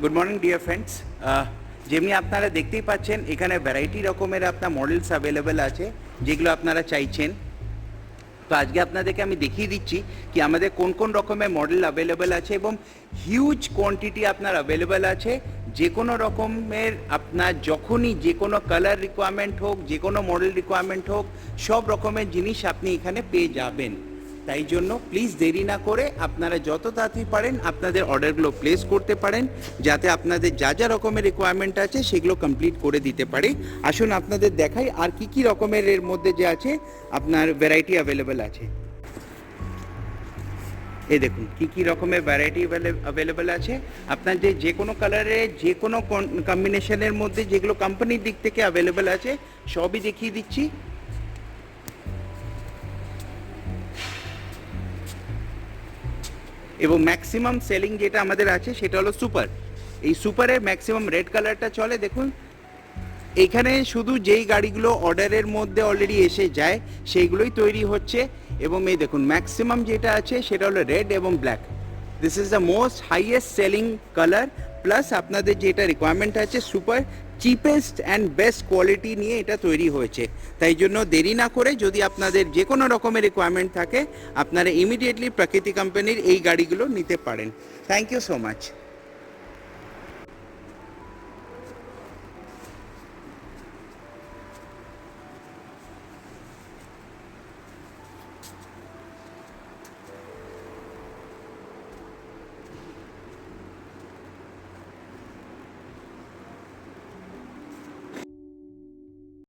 Good morning dear friends. যেমনি আপনারা দেখতেই পাচ্ছেন এখানে ভ্যারাইটি রকমের আপনার মডেলস অ্যাভেলেবেল আছে যেগুলো আপনারা চাইছেন। তো আজকে আপনাদেরকে আমি দেখিয়ে দিচ্ছি কি আমাদের কোন কোন রকমের মডেল অ্যাভেলেবেল আছে এবং হিউজ কোয়ান্টিটি আপনার অ্যাভেলেবেল আছে। যে কোনো রকমের আপনার যখনই যে কোনো কালার রিকোয়ারমেন্ট হোক, যে কোনো মডেল রিকোয়ারমেন্ট হোক, সব রকমের জিনিস আপনি এখানে পেয়ে যাবেন। তাই জন্য প্লিজ দেরি না করে আপনারা যত তাড়াতাড়ি পারেন আপনাদের অর্ডারগুলো প্লেস করতে পারেন, যাতে আপনাদের যা যা রকমের রিকোয়ারমেন্ট আছে সেগুলো কমপ্লিট করে দিতে পারি। আসুন আপনাদের দেখাই আর কি কি রকমের এর মধ্যে যে আছে আপনার ভ্যারাইটি অ্যাভেলেবেল আছে। এই দেখুন কি কি রকমের ভ্যারাইটি অ্যাভেলেবেল আছে। আপনার যে কোনো কালারে যে কোনো কম্বিনেশনের মধ্যে যেগুলো কোম্পানির দিক থেকে অ্যাভেলেবেল আছে সবই দেখিয়ে দিচ্ছি। এবং ম্যাক্সিমাম সেলিং যেটা আমাদের আছে সেটা হলো সুপার। এই সুপারের ম্যাক্সিমাম রেড কালারটা চলে। দেখুন এখানে শুধু যেই গাড়িগুলো অর্ডারের মধ্যে অলরেডি এসে যায় সেইগুলোই তৈরি হচ্ছে। এবং এই দেখুন ম্যাক্সিমাম যেটা আছে সেটা হলো রেড এবং black. This is the most highest selling colour. Plus আপনাদের যেটা রিকোয়ারমেন্ট আছে super cheapest and best quality নিয়ে এটা তৈরি হয়েছে। তাই জন্য দেরি না করে যদি আপনাদের যে কোনো রকমের রিকোয়ারমেন্ট থাকে আপনারা ইমিডিয়েটলি প্রকৃতি কোম্পানির এই গাড়িগুলো নিতে পারেন। Thank you so much.